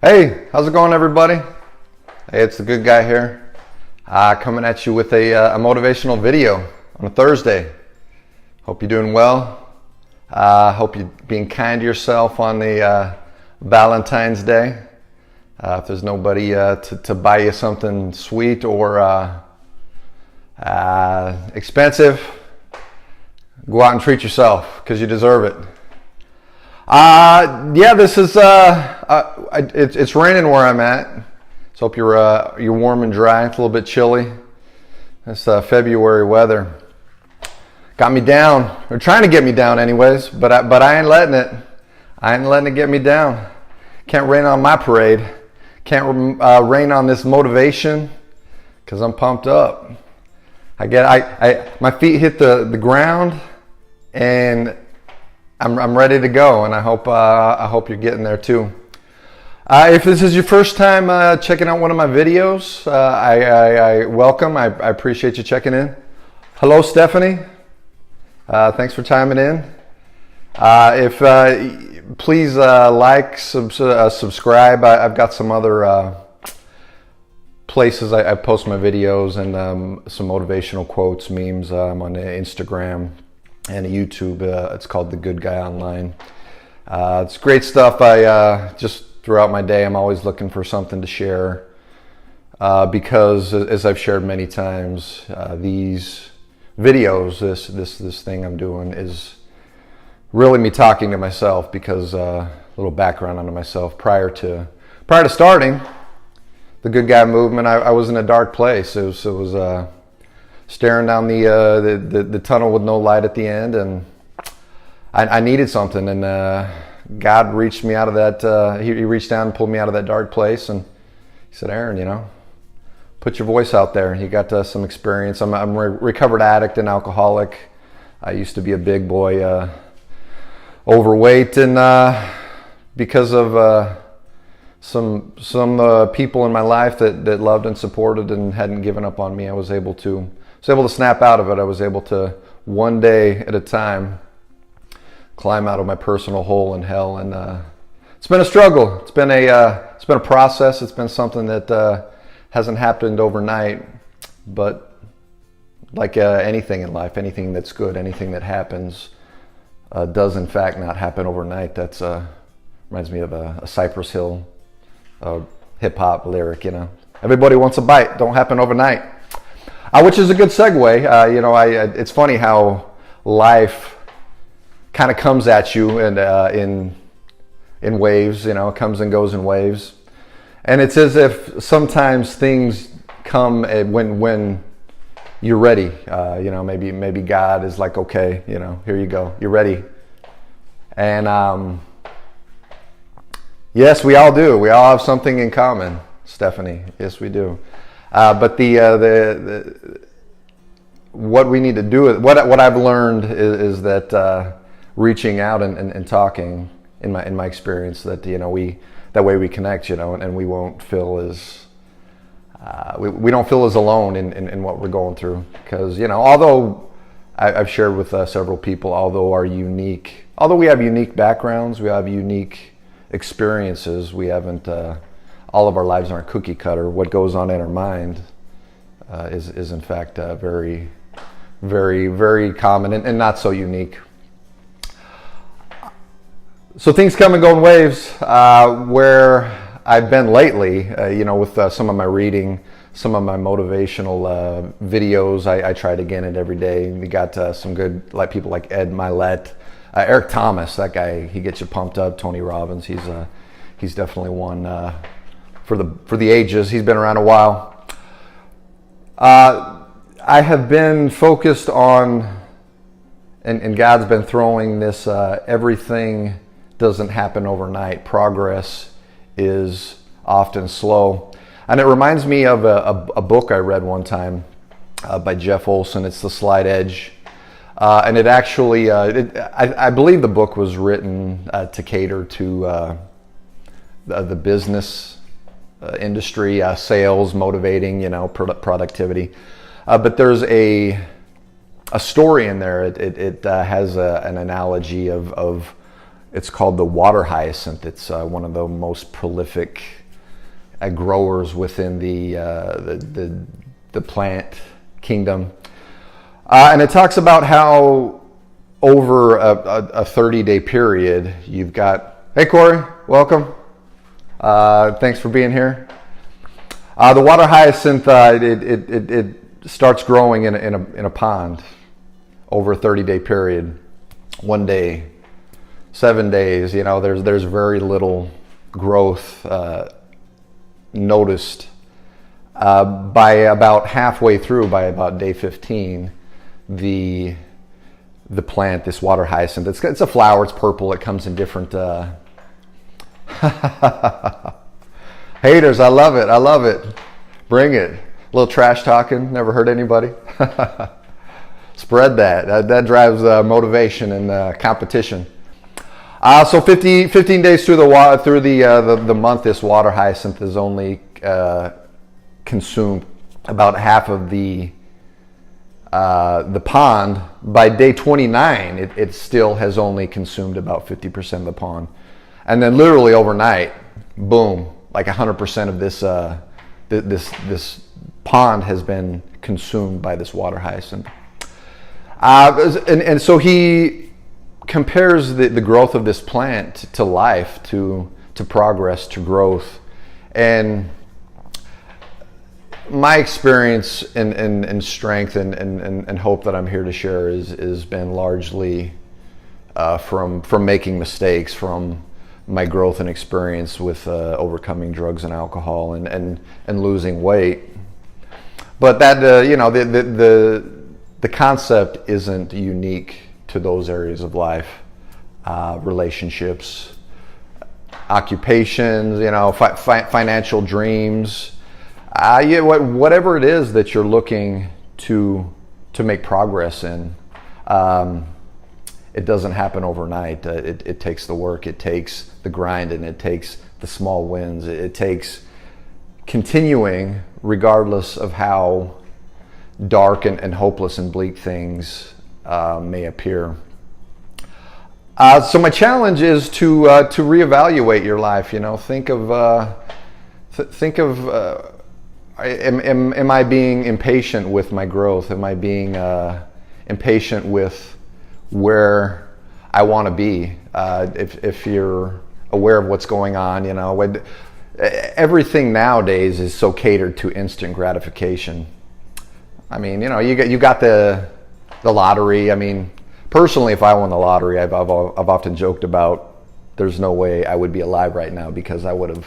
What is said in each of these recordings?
Hey, how's it going, everybody? Hey, it's the good guy here, coming at you with a motivational video on a Thursday. Hope you're doing well. Hope you're being kind to yourself on the Valentine's Day. If there's nobody to buy you something sweet or expensive, go out and treat yourself because you deserve it. This is it's raining where I'm at. So hope you're warm and dry. It's a little bit chilly. It's February weather. Got me down, or trying to get me down, anyways. But I ain't letting it. I ain't letting it get me down. Can't rain on my parade. Can't rain on this motivation, because I'm pumped up. My feet hit the ground, and I'm ready to go, and I hope you're getting there too. If this is your first time checking out one of my videos, I welcome. I appreciate you checking in. Hello, Stephanie. Thanks for chiming in. Please like, subscribe. I've got some other places I post my videos and some motivational quotes, memes. I'm on Instagram and YouTube. It's called The Good Guy Online. It's great stuff. I just throughout my day, I'm always looking for something to share, because as I've shared many times, these videos, this thing I'm doing is really me talking to myself, because a little background onto myself. Prior to starting the Good Guy movement, I was in a dark place. It was staring down the tunnel with no light at the end, and I needed something, and God reached me out of that. He reached down and pulled me out of that dark place, and he said, "Aaron, put your voice out there." He got some experience. I'm a recovered addict and alcoholic. I used to be a big boy, overweight, and because of some people in my life that loved and supported and hadn't given up on me, I was able to snap out of it. I was able to, one day at a time, climb out of my personal hole in hell. And it's been a struggle. It's been a process. It's been something that hasn't happened overnight. But like anything in life, anything that's good, anything that happens, does in fact not happen overnight. That's reminds me of a Cypress Hill hip hop lyric. Everybody wants a bite. Don't happen overnight. Which is a good segue. It's funny how life kind of comes at you and in waves. It comes and goes in waves, and it's as if sometimes things come when you're ready. Maybe God is like, okay, here you go, you're ready. And yes, we all do. We all have something in common, Stephanie. Yes, we do. But what we need to do, what I've learned is that reaching out and talking, in my experience, that that way we connect, and we won't feel as we don't feel as alone in what we're going through, because although I've shared with several people, although we have unique backgrounds, we have unique experiences, we haven't all of our lives aren't cookie cutter. What goes on in our mind is in fact very, very, very common and not so unique. So things come and go in waves. Where I've been lately, with some of my reading, some of my motivational videos, I try to get it every day. We got some good people like Ed Mylett, Eric Thomas. That guy, he gets you pumped up. Tony Robbins, he's definitely one for the ages. He's been around a while. I have been focused on, and God's been throwing this, everything doesn't happen overnight. Progress is often slow. And it reminds me of a book I read one time by Jeff Olson. It's The Slight Edge. And it actually, I believe the book was written to cater to the business industry, sales, motivating, productivity. But there's a story in there. It has an analogy of It's called the water hyacinth. It's one of the most prolific growers within the plant kingdom. And it talks about how over a 30-day period, you've got, hey Corey, welcome. Thanks for being here. The water hyacinth, it starts growing in a pond over a 30-day period. 1 day, 7 days, there's very little growth noticed. By about halfway through, by about day 15, the plant, this water hyacinth, it's a flower, it's purple, it comes in different haters. I love it. Bring it. A little trash talking, never hurt anybody. Spread that drives motivation and competition. So 15 days through the month, this water hyacinth is only consumed about half of the pond. By day 29, it still has only consumed about 50% of the pond, and then literally overnight, boom, like 100% of this pond has been consumed by this water hyacinth. And so he compares the growth of this plant to life, to progress, to growth. And my experience and strength and hope that I'm here to share is been largely from making mistakes, from my growth and experience with overcoming drugs and alcohol and losing weight. But that the concept isn't unique to those areas of life, relationships, occupations, financial dreams, whatever it is that you're looking to make progress in. It doesn't happen overnight. It takes the work, it takes the grind, and it takes the small wins. It takes continuing regardless of how dark and hopeless and bleak things may appear. So my challenge is to reevaluate your life. Think of am I being impatient with my growth? Am I being impatient with where I want to be? If you're aware of what's going on, everything nowadays is so catered to instant gratification. I mean, you got the lottery. I mean, personally, if I won the lottery, I've often joked about there's no way I would be alive right now, because I would have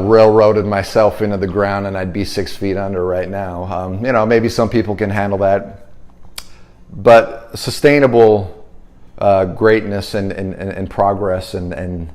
railroaded myself into the ground and I'd be 6 feet under right now. Maybe some people can handle that, but sustainable greatness and progress and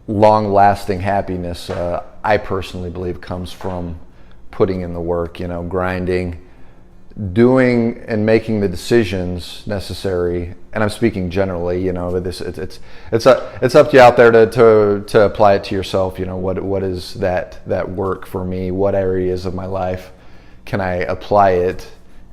long-lasting happiness, I personally believe, comes from putting in the work, grinding, doing and making the decisions necessary. And I'm speaking generally, it's up to you out there to apply it to yourself. What is that work for me? What areas of my life can I apply it?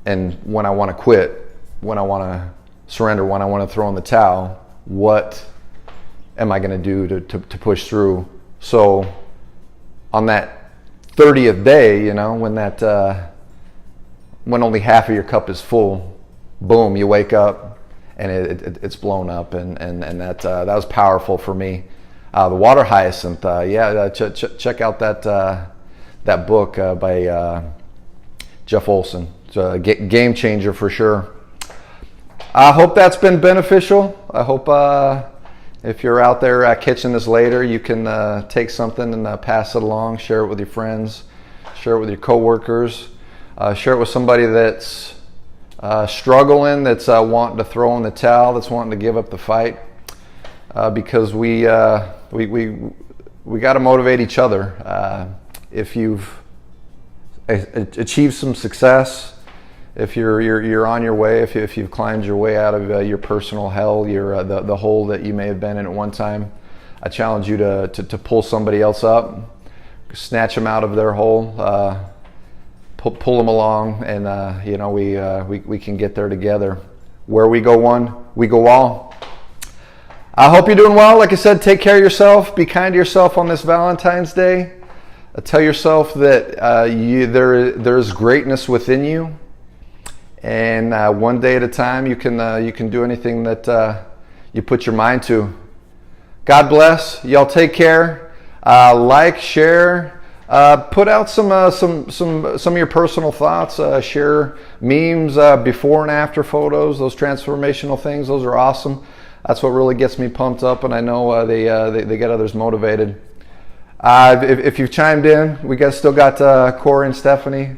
And when I want to quit, when I want to surrender, when I want to throw in the towel, what am I going to do to push through? So on that 30th day, when only half of your cup is full, boom, you wake up and it's blown up, and that was powerful for me. The water hyacinth, check out that book by Jeff Olson. It's a game changer for sure. I hope that's been beneficial. I hope if you're out there catching this later, you can take something and pass it along, share it with your friends, share it with your coworkers, share it with somebody that's struggling, that's wanting to throw in the towel, that's wanting to give up the fight, because we got to motivate each other. If you've achieved some success, if you're on your way, if you've climbed your way out of your personal hell, the hole that you may have been in at one time, I challenge you to pull somebody else up, snatch them out of their hole, pull them along, and we can get there together. Where we go one, we go all. I hope you're doing well. Like I said, take care of yourself. Be kind to yourself on this Valentine's Day. Tell yourself that there's greatness within you, and one day at a time you can do anything that you put your mind to. God bless. Y'all take care. Like, share, put out some of your personal thoughts. Share memes, before and after photos. Those transformational things. Those are awesome. That's what really gets me pumped up, and I know they get others motivated. If you've chimed in, we still got Corey and Stephanie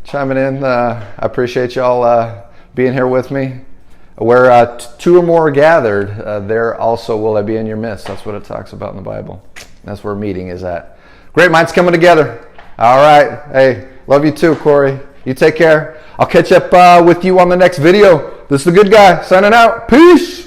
chiming in. I appreciate y'all being here with me. Where two or more are gathered, there also will I be in your midst. That's what it talks about in the Bible. That's where meeting is at. Great minds coming together. All right. Hey, love you too, Corey. You take care. I'll catch up with you on the next video. This is the good guy signing out. Peace.